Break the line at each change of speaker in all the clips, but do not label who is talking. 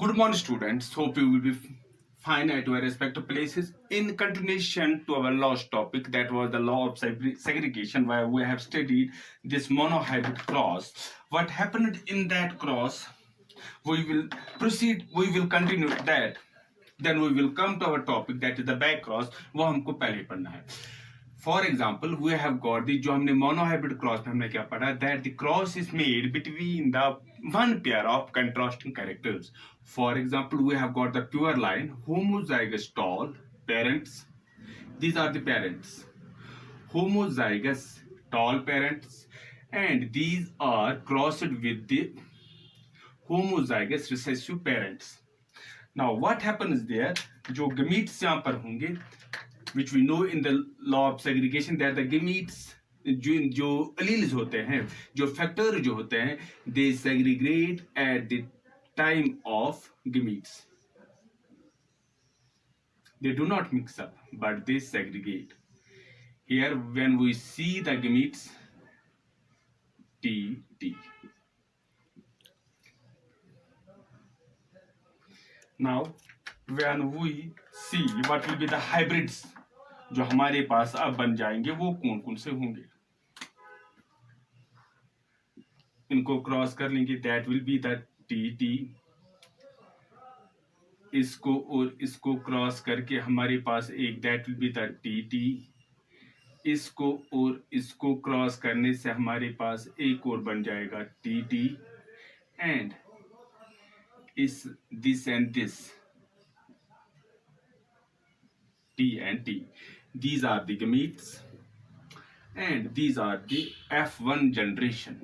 Good morning, students. Hope you will be fine at your respective places. In continuation to our last topic, that was the law of segregation, where we have studied this monohybrid cross. What happened in that cross? We will proceed. We will continue that. Then we will come to our topic, that is the back cross. वो हमको पहले पढ़ना है. For example, we have got the जो हमने monohybrid cross में हमने क्या पढ़ा, that the cross is made between the one pair of contrasting characters. For example, we have got the pure line homozygous tall parents. These are the parents. Homozygous tall parents, and these are crossed with the homozygous recessive parents. Now, what happens there? जो gametes यहाँ पर होंगे, which we know in the law of segregation, that the gametes जो alleles होते हैं, जो factor जो होते हैं, they segregate at the time of gametes. They do not mix up, but they segregate. Here, when we see the gametes, T. Now, when we see what will be the hybrids जो हमारे पास अब बन जाएंगे, वो कौन कौन से होंगे, इनको क्रॉस कर लेंगे. That will be the T. इसको और इसको क्रॉस करके हमारे पास एक that will be the T. इसको और इसको क्रॉस करने से हमारे पास एक और बन जाएगा टी. एंड इस this and this T and T. These are the gametes, and these are the F1 generation.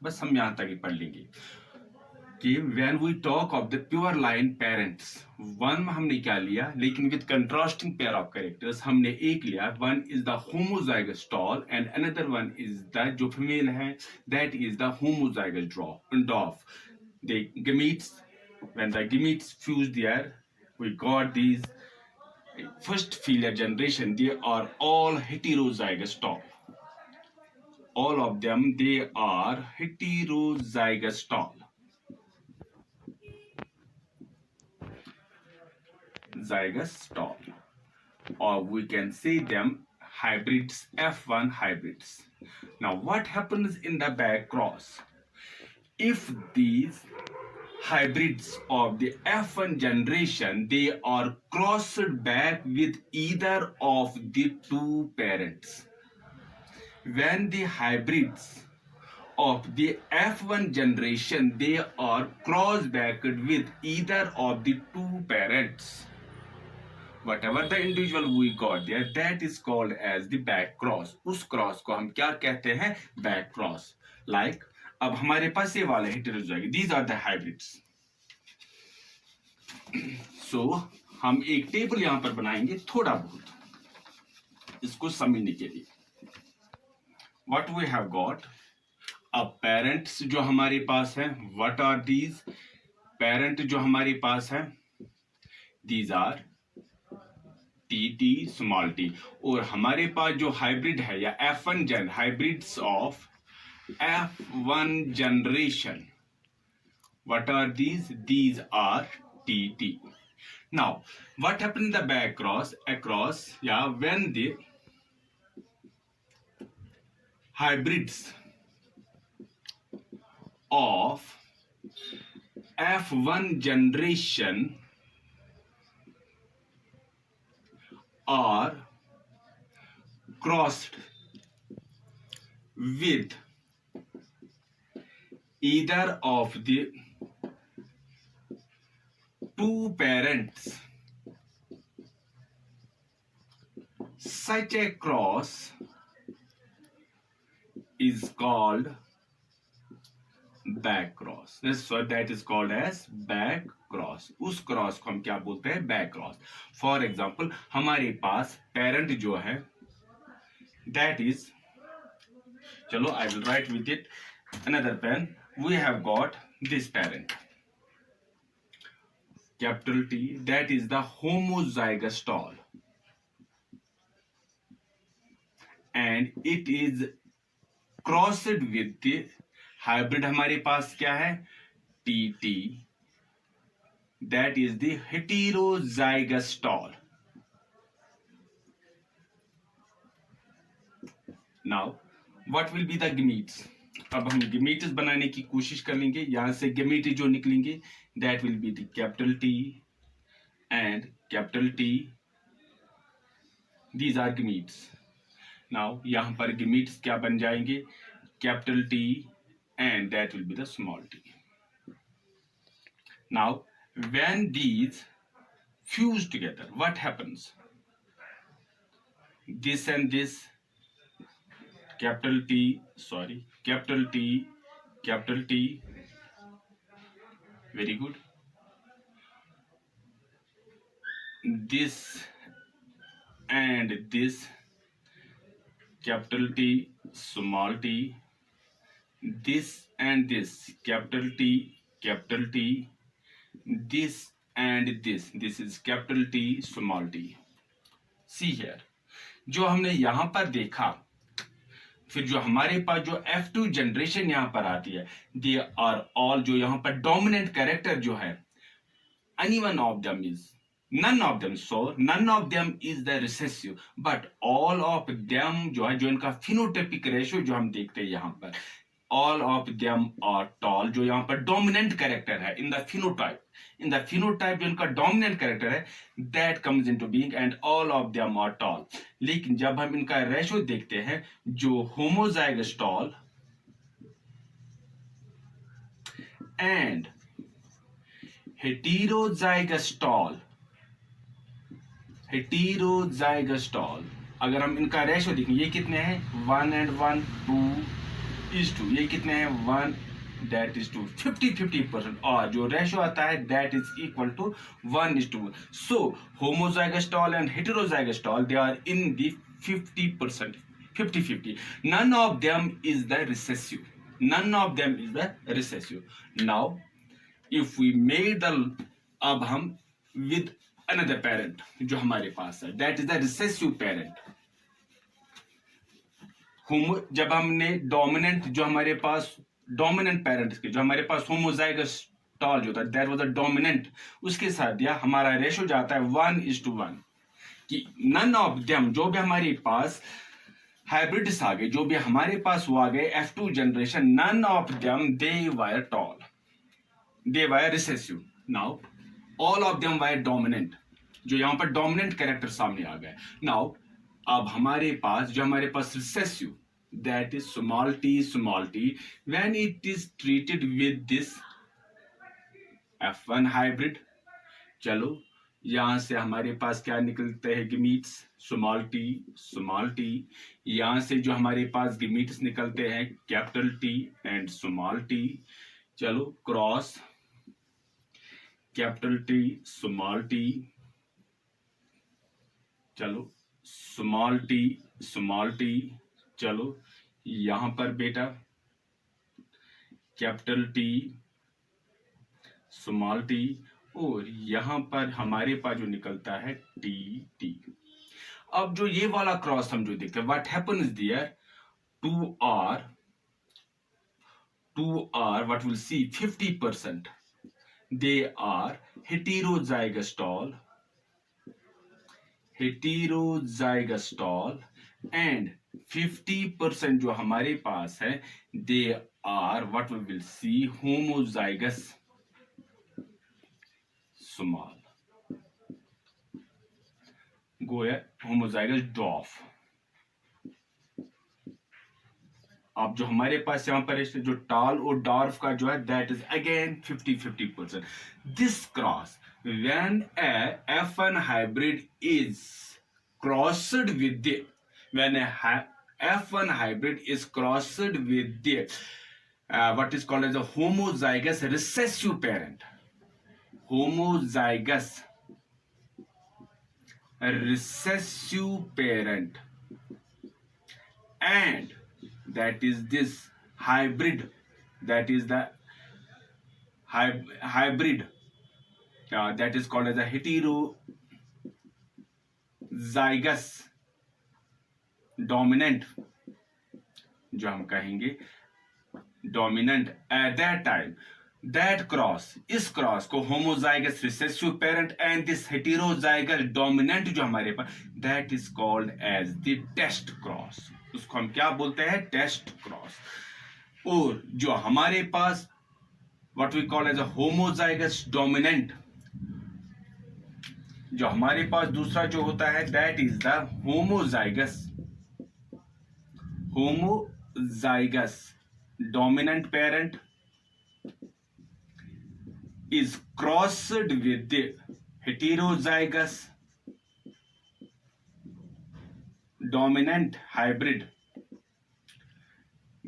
बस हम यहां तक ही पढ़ लेंगे कि when we talk of the pure line parents, one हमने क्या लिया, लेकिन with contrasting pair of characters हमने एक लिया. One is the homozygous tall and another one is the जो female है, that is the homozygous dwarf. The gametes, when the gametes fuse there, we got these first filial generation. They are all heterozygous tall. All of them, they are heterozygous tall. Zygous tall. Or we can say them hybrids, F1 hybrids. Now, what happens in the back cross? If these hybrids of the F1 generation, they are crossed back with either of the two parents. When the hybrids of the F1 generation, they are crossed back with either of the two parents, whatever the individual we got there, that is called as the back cross. उस cross को हम क्या कहते हैं? Back cross. Like अब हमारे पास ये वाले heterozygous, these are the hybrids. So हम एक टेबल यहां पर बनाएंगे थोड़ा बहुत इसको समझने के लिए. What we have got, अब parents जो हमारे पास है, what are these? Parent जो हमारे पास है, these are T small t. और हमारे पास जो हाइब्रिड है या F1 gen hybrids of F1 generation, what are these? These are TT. Now, what happened in the back cross? Across, yeah, when the hybrids of F1 generation are crossed with either of the two parents, such a cross is called back cross. That's what that is called as back cross. उस cross को हम क्या बोलते हैं? Back cross. For example, हमारे पास parent जो है, that is, चलो I will write with it another pen. We have got this parent, capital T, that is the homozygous tall, and it is crossed with hybrid हमारे पास क्या है, TT, that is the heterozygous tall. Now what will be the gametes. अब हम gametes बनाने की कोशिश कर लेंगे. यहां से गमीट जो निकलेंगे that will be the capital T and capital T. These are gametes. Now यहां पर गमीट्स क्या बन जाएंगे, capital T and that will be the small t. Now when these fuse together, what happens, this and this, capital T, capital T, capital T, very good, this and this, capital T, small t, this and this, capital T, capital T, this and this is capital T, small t. See here, जो हमने यहां पर देखा, फिर जो हमारे पास जो F2 generation यहां पर आती है, दे आर ऑल, जो यहां पर डोमिनेंट कैरेक्टर जो है, any one of them is, none of them, so none of them is the recessive, but all of them जो है, जो इनका फिनोटाइपिक रेशियो जो हम देखते हैं यहां पर, all of them are tall, जो यहां पर डोमिनेंट कैरेक्टर है इन द फिनोटाइप, जो इनका डोमिनेंट कैरेक्टर है, that comes into being and all of them are tall. लेकिन जब हम इनका रेशियो देखते हैं, जो homozygous tall and heterozygous tall, अगर हम इनका रेशियो देखें, ये कितने हैं, 1 and 1, 2:2. ये कितने हैं, 1, that is to 50-50%, और जो रेशियो आता है that is equal to 1:1. So homozygous tall and heterozygous tall, they are in the 50%, 50-50. None of them is the recessive. Now if we made the, अब हम with another parent जो हमारे पास है, that is the recessive parent. जब हमने dominant, जो हमारे पास डोमिनेंट पेरेंट्स के, जो हमारे पास होमोजाइगस टॉल जो था, दैट वाज द डोमिनेंट, उसके साथ दिया, हमारा रेशियो जाता है 1:1, कि नन ऑफ देम, जो भी हमारे पास हाइब्रिड्स आ गए, जो भी हमारे पास वो आ गए F2 generation, none of them they were tall, they were recessive. Now all of them were dominant, जो यहां पर डोमिनेंट कैरेक्टर सामने आ गए. नाउ अब हमारे पास जो हमारे पास recessive, that is small t, when it is treated with this F1 hybrid, चलो यहां से हमारे पास क्या निकलते हैं, गमीट्स, स्मॉल t. यहां से जो हमारे पास गमीट्स निकलते हैं, capital T and small t. चलो cross capital T, small t, चलो स्मॉल t, चलो यहां पर बेटा कैपिटल T, स्मॉल t, और यहां पर हमारे पास जो निकलता है T. अब जो ये वाला क्रॉस हम जो देखते हैं, what happens there, 2R what will see 50%, they are heterozygous tall and 50% जो हमारे पास है, they are what we will see homozygous small, गोया होमोजाइगस डॉर्फ. अब जो हमारे पास यहां पर जो टॉल और डॉर्फ का जो है, that is again 50-50%. This cross, when F1 hybrid is crossed with the, when F1 hybrid is crossed with the what is called as a homozygous recessive parent, and that is this hybrid, that is the hybrid that is called as a heterozygous dominant जो हम कहेंगे dominant at that time, that cross, इस cross को homozygous recessive parent and this heterozygous dominant जो हमारे पास, that is called as the test cross. उसको हम क्या बोलते हैं? Test cross. और जो हमारे पास what we call as a homozygous dominant, जो हमारे पास दूसरा जो होता है, that is the homozygous dominant parent is crossed with the heterozygous dominant hybrid.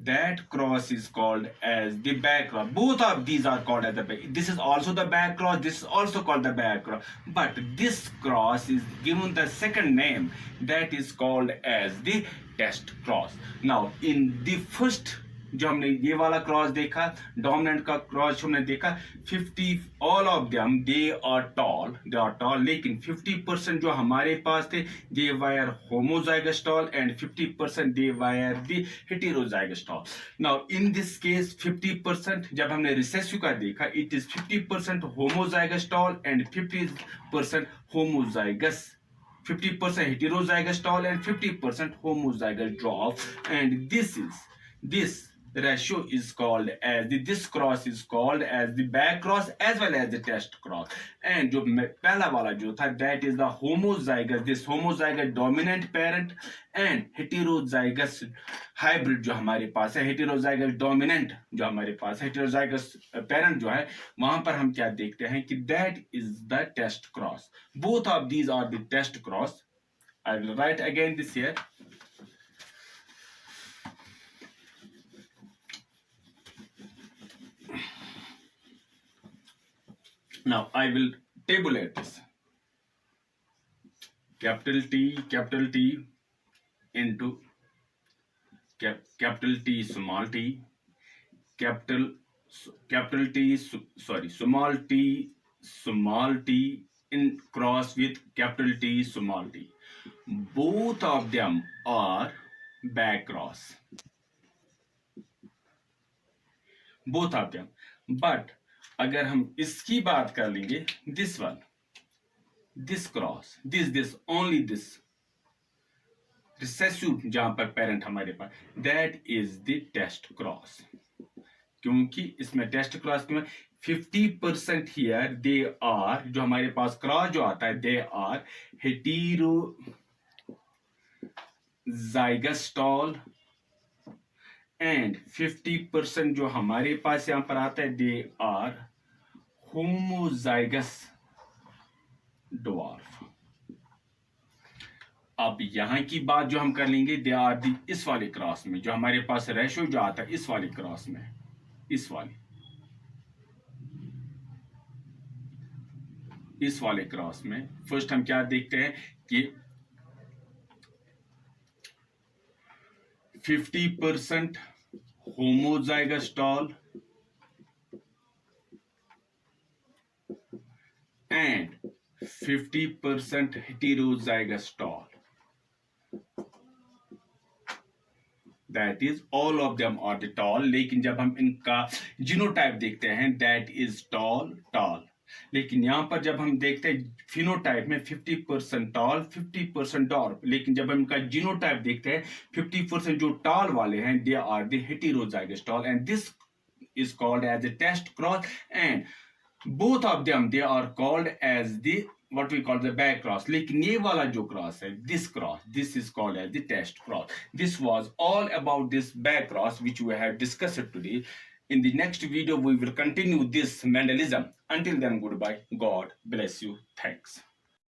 That cross is called as the back cross. Both of these are called as the back. This is also the back cross. This is also called the back cross. But this cross is given the second name, that is called as the test cross. Now, in the first जो हमने ये वाला cross देखा, dominant का cross हमने देखा, 50 all of them they are tall, लेकिन 50% जो हमारे पास थे they were homozygous tall and 50% they were the heterozygous tall. Now in this case 50% जब हमने रिसेसिव का देखा, it is 50% homozygous tall and 50% homozygous, 50% heterozygous tall and 50% homozygous dwarf, and this ratio is called as this cross is called as the back cross as well as the test cross. And जो पहला वाला जो था, that is the homozygous, this homozygous dominant parent and heterozygous hybrid जो हमारे पास है, heterozygous dominant जो हमारे पास है, heterozygous parent जो है, वहां पर हम क्या देखते हैं कि that is the test cross. Both of these are the test cross. I will write again this here. Now I will tabulate this. Capital T into capital T small t, capital T small t in cross with capital T small t. Both of them are back cross. Both of them. But अगर हम इसकी बात कर लेंगे, this one, this cross, this only this recessive जहां पर parent हमारे पास, that is the test cross. क्योंकि इसमें टेस्ट क्रॉस में 50% हियर दे आर, जो हमारे पास क्रॉस जो आता है, they are heterozygous tall and 50% जो हमारे पास यहां पर आता है, दे आर होमोजाइगस ड्वार्फ। अब यहां की बात जो हम कर लेंगे, दे आर दी इस वाले क्रॉस में, जो हमारे पास रेशो जो आता है इस वाले क्रॉस में, इस वाले क्रॉस में फर्स्ट हम क्या देखते हैं कि 50% homozygous tall and 50% heterozygous tall. That is all of them are the tall. लेकिन जब हम इनका जीनोटाइप देखते हैं, that is tall. लेकिन यहां पर जब हम देखते हैं फिनोटाइप में 50% टॉल 50% डॉर्फ, लेकिन जब हम इनका जीनोटाइप देखते हैं 50% जो टॉल वाले हैं, they are the heterozygous tall and this is called as a test cross and both of them they are called as the what we call the back cross. लेकिन ये वाला जो क्रॉस है, this is called as the test cross. This was all about this back cross which we have discussed today. In the next video we will continue this Mendelism. Until then, goodbye. God bless you. Thanks.